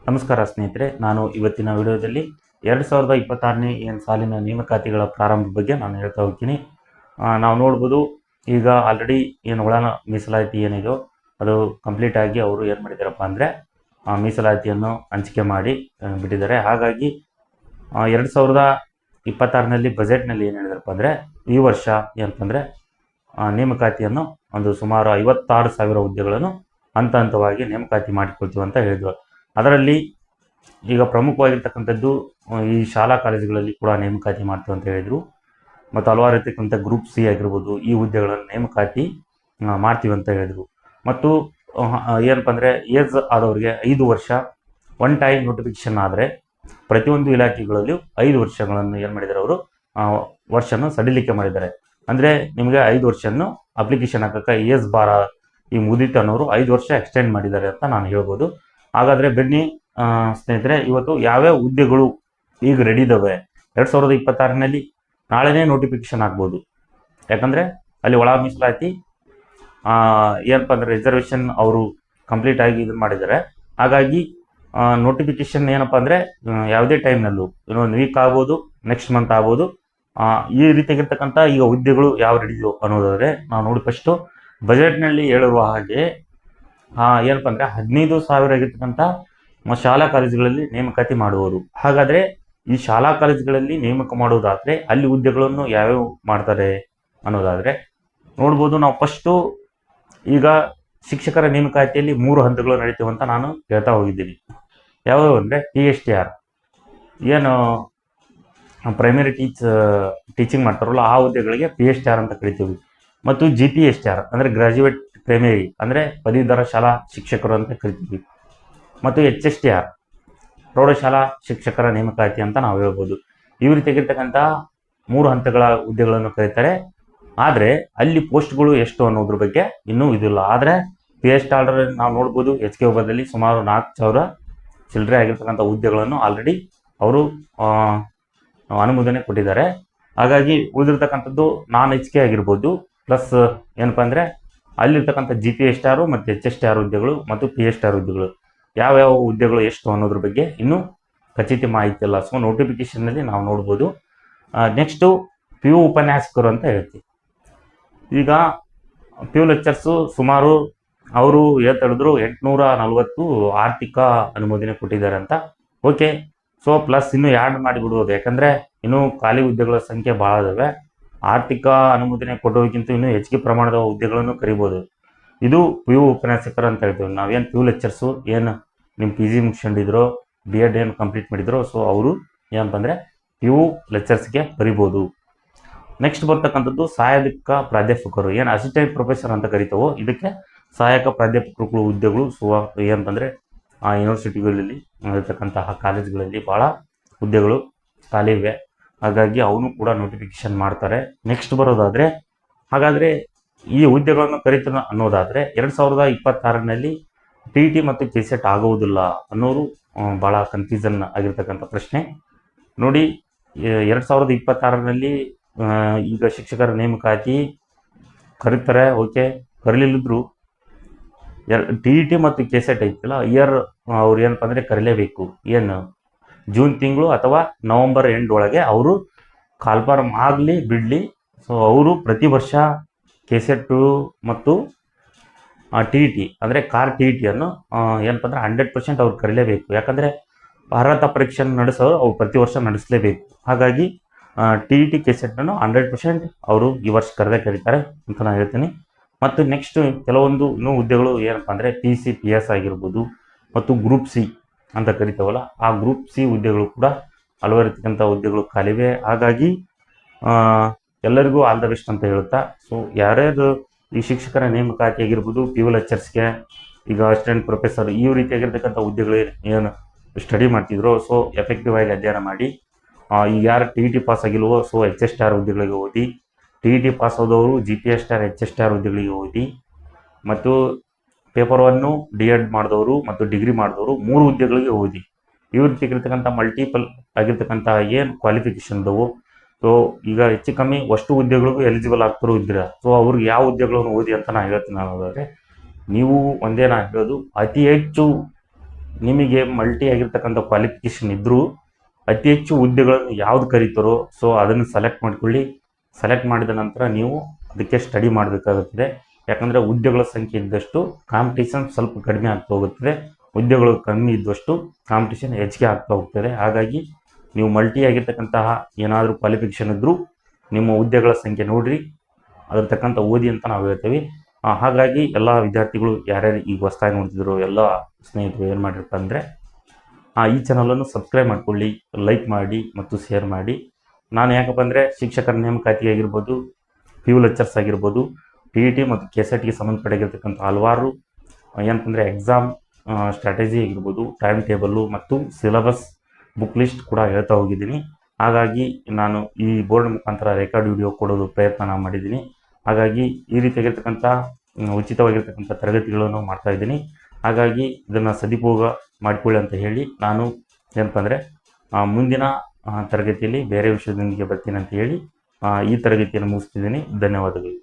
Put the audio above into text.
ನಮಸ್ಕಾರ ಸ್ನೇಹಿತರೆ, ನಾನು ಇವತ್ತಿನ ವಿಡಿಯೋದಲ್ಲಿ 2026ನೇ ಸಾಲಿನ ನೇಮಕಾತಿಗಳ ಪ್ರಾರಂಭದ ಬಗ್ಗೆ ನಾನು ಹೇಳ್ತಾ ಹೋಗ್ತೀನಿ. ನಾವು ನೋಡ್ಬೋದು, ಈಗ ಆಲ್ರೆಡಿ ಒಳ ಮೀಸಲಾತಿ ಏನಿದೆಯೋ ಅದು ಕಂಪ್ಲೀಟ್ ಆಗಿ ಅವರು ಏನು ಮಾಡಿದಾರಪ್ಪ ಅಂದರೆ ಮೀಸಲಾತಿಯನ್ನು ಹಂಚಿಕೆ ಮಾಡಿ ಬಿಟ್ಟಿದ್ದಾರೆ. ಹಾಗಾಗಿ 2026ನಲ್ಲಿ ಬಜೆಟ್ನಲ್ಲಿ ಏನು ಹೇಳಿದಾರಪ್ಪ ಅಂದರೆ ಈ ವರ್ಷ ಏನಂತಂದರೆ ನೇಮಕಾತಿಯನ್ನು ಒಂದು ಸುಮಾರು 56,000 ಹುದ್ದೆಗಳನ್ನು ಹಂತ ಹಂತವಾಗಿ ನೇಮಕಾತಿ ಮಾಡಿಕೊಳ್ತೀವಿ ಅಂತ ಹೇಳಿದ್ರು. ಅದರಲ್ಲಿ ಈಗ ಪ್ರಮುಖವಾಗಿರ್ತಕ್ಕಂಥದ್ದು ಈ ಶಾಲಾ ಕಾಲೇಜುಗಳಲ್ಲಿ ಕೂಡ ನೇಮಕಾತಿ ಮಾಡ್ತೀವಿ ಅಂತ ಹೇಳಿದರು. ಮತ್ತು ಹಲವಾರು ಇರ್ತಕ್ಕಂಥ ಗ್ರೂಪ್ ಸಿ ಆಗಿರ್ಬೋದು, ಈ ಹುದ್ದೆಗಳನ್ನು ನೇಮಕಾತಿ ಮಾಡ್ತೀವಿ ಅಂತ ಹೇಳಿದರು. ಮತ್ತು ಏನಪ್ಪ ಅಂದರೆ ಏಜ್ ಆದವರಿಗೆ 5 ವರ್ಷ ಒನ್ ಟೈಮ್ ನೋಟಿಫಿಕೇಶನ್ ಆದರೆ ಪ್ರತಿಯೊಂದು ಇಲಾಖೆಗಳಲ್ಲಿಯೂ 5 ವರ್ಷಗಳನ್ನು ಏನು ಮಾಡಿದ್ದಾರೆ, ಅವರು ವರ್ಷನ ಸಡಿಲಿಕೆ ಮಾಡಿದ್ದಾರೆ. ಅಂದರೆ ನಿಮಗೆ 5 ವರ್ಷವನ್ನು ಅಪ್ಲಿಕೇಶನ್ ಹಾಕೋಕ್ಕೆ ಏಜ್ ಬಾರ ಈ ಮುದಿತ ಅನ್ನೋರು 5 ವರ್ಷ ಎಕ್ಸ್ಟೆಂಡ್ ಮಾಡಿದ್ದಾರೆ ಅಂತ ನಾನು ಹೇಳ್ಬೋದು. ಹಾಗಾದರೆ ಬನ್ನಿ ಸ್ನೇಹಿತರೆ, ಇವತ್ತು ಯಾವ್ಯಾವ ಹುದ್ದೆಗಳು ಈಗ ರೆಡಿ ಇದ್ದಾವೆ 2026ನಲ್ಲಿ ನಾಳೆನೇ ನೋಟಿಫಿಕೇಶನ್ ಆಗ್ಬೋದು. ಯಾಕಂದರೆ ಅಲ್ಲಿ ಒಳ ಮೀಸಲಾತಿ ಏನಪ್ಪ ಅಂದರೆ ರಿಸರ್ವೇಷನ್ ಅವರು ಕಂಪ್ಲೀಟ್ ಆಗಿ ಇದನ್ನು ಮಾಡಿದ್ದಾರೆ. ಹಾಗಾಗಿ ನೋಟಿಫಿಕೇಶನ್ ಏನಪ್ಪ ಅಂದರೆ ಯಾವುದೇ ಟೈಮ್ನಲ್ಲೂ ಇನ್ನೊಂದು ವೀಕ್ ಆಗ್ಬೋದು, ನೆಕ್ಸ್ಟ್ ಮಂತ್ ಆಗ್ಬೋದು. ಈ ರೀತಿಯಾಗಿರ್ತಕ್ಕಂಥ ಈಗ ಹುದ್ದೆಗಳು ಯಾವ ರೆಡಿ ಅನ್ನೋದಾದರೆ ನಾವು ನೋಡಿ, ಫಸ್ಟು ಬಜೆಟ್ನಲ್ಲಿ ಹೇಳಿರುವ ಹಾಗೆ ಏನಪ್ಪ ಅಂದರೆ 15,000 ಆಗಿರ್ತಕ್ಕಂಥ ಶಾಲಾ ಕಾಲೇಜುಗಳಲ್ಲಿ ನೇಮಕಾತಿ ಮಾಡುವರು. ಹಾಗಾದರೆ ಈ ಶಾಲಾ ಕಾಲೇಜುಗಳಲ್ಲಿ ನೇಮಕ ಮಾಡೋದಾದರೆ ಅಲ್ಲಿ ಹುದ್ದೆಗಳನ್ನು ಯಾವ್ಯಾವ ಮಾಡ್ತಾರೆ ಅನ್ನೋದಾದರೆ ನೋಡ್ಬೋದು. ನಾವು ಫಸ್ಟು ಈಗ ಶಿಕ್ಷಕರ ನೇಮಕಾತಿಯಲ್ಲಿ 3 ಹಂತಗಳು ನಡೀತೀವಿ ಅಂತ ನಾನು ಹೇಳ್ತಾ ಹೋಗಿದ್ದೀನಿ. ಯಾವ್ಯಾವ ಅಂದರೆ PSTR ಏನು ಪ್ರೈಮರಿ ಟೀಚಿಂಗ್ ಮಾಡ್ತಾರಲ್ಲ ಆ ಹುದ್ದೆಗಳಿಗೆ PSTR ಅಂತ ಕರಿತೀವಿ. ಮತ್ತು GPSTR ಅಂದರೆ ಗ್ರಾಜ್ಯುಯೇಟ್ ಪ್ರೈಮರಿ ಅಂದರೆ ಪದವೀಧರ ಶಾಲಾ ಶಿಕ್ಷಕರು ಅಂತ ಕರಿತೀವಿ. ಮತ್ತು HSTR ಪ್ರೌಢಶಾಲಾ ಶಿಕ್ಷಕರ ನೇಮಕಾತಿ ಅಂತ ನಾವು ಹೇಳ್ಬೋದು. ಈ ರೀತಿಯಾಗಿರ್ತಕ್ಕಂಥ 3 ಹಂತಗಳ ಹುದ್ದೆಗಳನ್ನು ಕರೀತಾರೆ. ಆದರೆ ಅಲ್ಲಿ ಪೋಸ್ಟ್ಗಳು ಎಷ್ಟು ಅನ್ನೋದ್ರ ಬಗ್ಗೆ ಇನ್ನೂ ಇದಿಲ್ಲ. ಆದರೆ PSTR ನಾವು ನೋಡ್ಬೋದು, HK ವಿಭಾಗದಲ್ಲಿ ಸುಮಾರು 4,000 ಚಿಲ್ಲರೆ ಆಗಿರ್ತಕ್ಕಂಥ ಹುದ್ದೆಗಳನ್ನು ಆಲ್ರೆಡಿ ಅವರು ಅನುಮೋದನೆ ಕೊಟ್ಟಿದ್ದಾರೆ. ಹಾಗಾಗಿ ಉಳಿದಿರ್ತಕ್ಕಂಥದ್ದು ನಾನ್ HK ಆಗಿರ್ಬೋದು, ಪ್ಲಸ್ ಏನಪ್ಪ ಅಂದರೆ ಅಲ್ಲಿರ್ತಕ್ಕಂಥ GPSTR ಮತ್ತು HSTR ಹುದ್ದೆಗಳು ಮತ್ತು PSTR ಹುದ್ದೆಗಳು ಯಾವ್ಯಾವ ಹುದ್ದೆಗಳು ಎಷ್ಟು ಅನ್ನೋದ್ರ ಬಗ್ಗೆ ಇನ್ನೂ ಖಚಿತ ಮಾಹಿತಿ ಇಲ್ಲ. ಸೊ ನೋಟಿಫಿಕೇಶನ್ನಲ್ಲಿ ನಾವು ನೋಡ್ಬೋದು. ನೆಕ್ಸ್ಟು PU ಉಪನ್ಯಾಸಕರು ಅಂತ ಹೇಳ್ತೀವಿ. ಈಗ PU ಲೆಕ್ಚರ್ಸು ಸುಮಾರು ಅವರು ಹೇಳಿದ್ರು 840 ಆರ್ಥಿಕ ಅನುಮೋದನೆ ಕೊಟ್ಟಿದ್ದಾರೆ ಅಂತ. ಓಕೆ, ಸೊ ಪ್ಲಸ್ ಇನ್ನೂ ಆ್ಯಡ್ ಮಾಡಿಬಿಡ್ಬೋದು. ಯಾಕಂದರೆ ಇನ್ನೂ ಖಾಲಿ ಹುದ್ದೆಗಳ ಸಂಖ್ಯೆ ಭಾಳ ಇದಾವೆ. ಆರ್ಥಿಕ ಅನುಮೋದನೆ ಕೊಡೋದಕ್ಕಿಂತ ಇನ್ನೂ ಹೆಚ್ಚಿಗೆ ಪ್ರಮಾಣದ ಹುದ್ದೆಗಳನ್ನು ಕರಿಬೋದು. ಇದು PU ಉಪನ್ಯಾಸಕರು ಅಂತ ಹೇಳ್ತೀವಿ. ನಾವೇನು PU ಲೆಕ್ಚರ್ಸು ಏನು ನಿಮ್ಮ PG ಮುಗಿಸ್ಕೊಂಡಿದ್ರೋ, BEd ಏನು ಕಂಪ್ಲೀಟ್ ಮಾಡಿದ್ರು, ಸೊ ಅವರು ಏನಪ್ಪ ಅಂದರೆ PU ಲೆಕ್ಚರ್ಸ್ಗೆ ಬರಿಬೋದು. ನೆಕ್ಸ್ಟ್ ಬರ್ತಕ್ಕಂಥದ್ದು ಸಹಾಯಕ ಪ್ರಾಧ್ಯಾಪಕರು, ಏನು ಅಸಿಸ್ಟೆಂಟ್ ಪ್ರೊಫೆಸರ್ ಅಂತ ಕರಿತಾವೋ ಇದಕ್ಕೆ ಸಹಾಯಕ ಪ್ರಾಧ್ಯಾಪಕರುಗಳು ಹುದ್ದೆಗಳು ಏನಂತಂದರೆ ಆ ಯೂನಿವರ್ಸಿಟಿಗಳಲ್ಲಿ ಇರತಕ್ಕಂತಹ ಕಾಲೇಜುಗಳಲ್ಲಿ ಭಾಳ ಹುದ್ದೆಗಳು ಖಾಲಿ ಇವೆ. ಹಾಗಾಗಿ ಅವನು ಕೂಡ ನೋಟಿಫಿಕೇಶನ್ ಮಾಡ್ತಾರೆ. ನೆಕ್ಸ್ಟ್ ಬರೋದಾದರೆ, ಹಾಗಾದರೆ ಈ ಹುದ್ದೆಗಳನ್ನು ಕರಿತಾರೆ ಅನ್ನೋದಾದರೆ 2026ನಲ್ಲಿ TET ಮತ್ತು KCET ಆಗುವುದಿಲ್ಲ ಅನ್ನೋರು ಭಾಳ ಕನ್ಫ್ಯೂಷನ್ ಆಗಿರ್ತಕ್ಕಂಥ ಪ್ರಶ್ನೆ. ನೋಡಿ, 2026ನಲ್ಲಿ ಈಗ ಶಿಕ್ಷಕರ ನೇಮಕಾತಿ ಕರೀತಾರೆ. ಓಕೆ, ಕರೀಲಿಲ್ಲದ್ರು TET ಮತ್ತು KCET ಐತಿಲ್ಲ, ಇಯರ್ ಅವ್ರು ಏನಪ್ಪ ಅಂದರೆ ಕರೀಲೇಬೇಕು. ಏನು ಜೂನ್ ತಿಂಗಳು ಅಥವಾ ನವಂಬರ್ ಎಂಡ್ ಒಳಗೆ ಅವರು ಕಾಲ್ಫಾರ್ಮ್ ಆಗಲಿ ಬಿಡಲಿ. ಸೊ ಅವರು ಪ್ರತಿ ವರ್ಷ KCET ಮತ್ತು TET ಅಂದರೆ TET ಅನ್ನು ಏನಪ್ಪ ಅಂದರೆ 100% ಅವ್ರು ಕರೀಲೇಬೇಕು. ಯಾಕಂದರೆ ಅರ್ಹತಾ ಪರೀಕ್ಷೆಯನ್ನು ನಡೆಸೋರು ಅವ್ರು ಪ್ರತಿ ವರ್ಷ ನಡೆಸಲೇಬೇಕು. ಹಾಗಾಗಿ TET KCET 100% ಅವರು ಈ ವರ್ಷ ಕರೀತಾರೆ ಅಂತ ನಾನು ಹೇಳ್ತೀನಿ. ಮತ್ತು ನೆಕ್ಸ್ಟ್ ಕೆಲವೊಂದು ಇನ್ನೂ ಹುದ್ದೆಗಳು ಏನಪ್ಪ ಅಂದರೆ PCPS ಆಗಿರ್ಬೋದು ಮತ್ತು ಗ್ರೂಪ್ C ಅಂತ ಕರಿತಾವಲ್ಲ, ಆ ಗ್ರೂಪ್ C ಹುದ್ದೆಗಳು ಕೂಡ ಹಲವಾರು ಇರ್ತಕ್ಕಂಥ ಹುದ್ದೆಗಳು ಖಾಲಿವೆ. ಹಾಗಾಗಿ ಎಲ್ಲರಿಗೂ ಆಲ್ ದ ಬೆಸ್ಟ್ ಅಂತ ಹೇಳುತ್ತಾ, ಸೊ ಯಾರ್ಯಾರು ಈ ಶಿಕ್ಷಕರ ನೇಮಕಾತಿ ಆಗಿರ್ಬೋದು, PU ಲೆಕ್ಚರ್ಸ್ಗೆ, ಈಗ ಅಸಿಸ್ಟೆಂಟ್ ಪ್ರೊಫೆಸರ್ ಈ ರೀತಿಯಾಗಿರ್ತಕ್ಕಂಥ ಹುದ್ದೆಗಳು ಏನು ಸ್ಟಡಿ ಮಾಡ್ತಿದ್ರು, ಸೊ ಎಫೆಕ್ಟಿವ್ ಆಗಿ ಅಧ್ಯಯನ ಮಾಡಿ ಈಗ ಯಾರು TET ಪಾಸ್ ಆಗಿಲ್ವೋ ಸೊ HSTR ಹುದ್ದೆಗಳಿಗೆ ಓದಿ, TET ಪಾಸ್ ಆದವರು GPSTR HSTR ಹುದ್ದೆಗಳಿಗೆ ಓದಿ, ಮತ್ತು ಪೇಪರ್ 1 DEd ಮಾಡಿದವರು ಮತ್ತು ಡಿಗ್ರಿ ಮಾಡಿದವರು 3 ಹುದ್ದೆಗಳಿಗೆ ಓದಿ. ಈ ರೀತಿಯಾಗಿರ್ತಕ್ಕಂಥ ಮಲ್ಟಿಪಲ್ ಆಗಿರ್ತಕ್ಕಂಥ ಏನು ಕ್ವಾಲಿಫಿಕೇಷನ್ ಇದ್ದವು, ಸೊ ಈಗ ಹೆಚ್ಚು ಕಮ್ಮಿ ಅಷ್ಟು ಹುದ್ದೆಗಳಿಗೂ ಎಲಿಜಿಬಲ್ ಆಗ್ತಾರೋ ಇದ್ದೀರಾ. ಸೊ ಅವ್ರಿಗೆ ಯಾವ ಹುದ್ದೆಗಳನ್ನು ಓದಿ ಅಂತ ನಾನು ಹೇಳ್ತೀನಿ. ಅನ್ನೋದಾದರೆ ನೀವು ಒಂದೇ ನಾನು ಹೇಳೋದು, ಅತಿ ಹೆಚ್ಚು ನಿಮಗೆ ಮಲ್ಟಿ ಆಗಿರ್ತಕ್ಕಂಥ ಕ್ವಾಲಿಫಿಕೇಷನ್ ಇದ್ದರೂ ಅತಿ ಹೆಚ್ಚು ಹುದ್ದೆಗಳನ್ನು ಯಾವ್ದು ಕರೀತಾರೋ ಸೊ ಅದನ್ನು ಸೆಲೆಕ್ಟ್ ಮಾಡ್ಕೊಳ್ಳಿ. ಸೆಲೆಕ್ಟ್ ಮಾಡಿದ ನಂತರ ನೀವು ಅದಕ್ಕೆ ಸ್ಟಡಿ ಮಾಡಬೇಕಾಗುತ್ತದೆ. ಯಾಕಂದರೆ ಹುದ್ದೆಗಳ ಸಂಖ್ಯೆ ಇದ್ದಷ್ಟು ಕಾಂಪಿಟೇಷನ್ ಸ್ವಲ್ಪ ಕಡಿಮೆ ಆಗ್ತಾ ಹೋಗುತ್ತದೆ, ಹುದ್ದೆಗಳು ಕಮ್ಮಿ ಇದ್ದಷ್ಟು ಕಾಂಪಿಟೇಷನ್ ಹೆಚ್ಚಿಗೆ ಆಗ್ತಾ ಹೋಗ್ತದೆ. ಹಾಗಾಗಿ ನೀವು ಮಲ್ಟಿ ಆಗಿರ್ತಕ್ಕಂತಹ ಏನಾದರೂ ಕ್ವಾಲಿಫಿಕೇಷನ್ ಇದ್ದರೂ ನಿಮ್ಮ ಹುದ್ದೆಗಳ ಸಂಖ್ಯೆ ನೋಡಿರಿ, ಅದ್ರ ತಕ್ಕಂಥ ಓದಿ ಅಂತ ನಾವು ಹೇಳ್ತೀವಿ. ಹಾಗಾಗಿ ಎಲ್ಲ ವಿದ್ಯಾರ್ಥಿಗಳು ಯಾರ್ಯಾರು ಈಗ ಹೊಸ್ದಾಗಿ ನೋಡ್ತಿದ್ರು ಎಲ್ಲ ಸ್ನೇಹಿತರು ಏನು ಮಾಡಿರಪ್ಪ ಅಂದರೆ ಈ ಚಾನಲನ್ನು ಸಬ್ಸ್ಕ್ರೈಬ್ ಮಾಡ್ಕೊಳ್ಳಿ, ಲೈಕ್ ಮಾಡಿ ಮತ್ತು ಶೇರ್ ಮಾಡಿ. ನಾನು ಯಾಕಪ್ಪ ಅಂದರೆ ಶಿಕ್ಷಕರ ನೇಮಕಾತಿ ಆಗಿರ್ಬೋದು, PU ಲೆಕ್ಚರ್ಸ್ ಆಗಿರ್ಬೋದು, TET ಮತ್ತು KCETಗೆ ಸಂಬಂಧಪಟ್ಟಿರ್ತಕ್ಕಂಥ ಹಲವಾರು ಏನಂತಂದರೆ ಎಕ್ಸಾಮ್ ಸ್ಟ್ರಾಟಜಿ ಆಗಿರ್ಬೋದು, ಟೈಮ್ ಟೇಬಲ್ಲು ಮತ್ತು ಸಿಲೆಬಸ್ ಬುಕ್ ಲಿಸ್ಟ್ ಕೂಡ ಹೇಳ್ತಾ ಹೋಗಿದ್ದೀನಿ. ಹಾಗಾಗಿ ನಾನು ಈ ಬೋರ್ಡ್ ಮುಖಾಂತರ ರೆಕಾರ್ಡ್ ವಿಡಿಯೋ ಕೊಡೋದು ಪ್ರಯತ್ನ ನಾನು ಮಾಡಿದ್ದೀನಿ. ಹಾಗಾಗಿ ಈ ರೀತಿಯಾಗಿರ್ತಕ್ಕಂಥ ಉಚಿತವಾಗಿರ್ತಕ್ಕಂಥ ತರಗತಿಗಳನ್ನು ಮಾಡ್ತಾಯಿದ್ದೀನಿ. ಹಾಗಾಗಿ ಇದನ್ನು ಸದುಪಯೋಗ ಮಾಡಿಕೊಳ್ಳಿ ಅಂತ ಹೇಳಿ ನಾನು ಏನಪ್ಪ ಅಂದರೆ ಮುಂದಿನ ತರಗತಿಯಲ್ಲಿ ಬೇರೆ ವಿಷಯದೊಂದಿಗೆ ಬರ್ತೀನಿ ಅಂತ ಹೇಳಿ ಈ ತರಗತಿಯನ್ನು ಮುಗಿಸ್ತಿದ್ದೀನಿ. ಧನ್ಯವಾದಗಳು.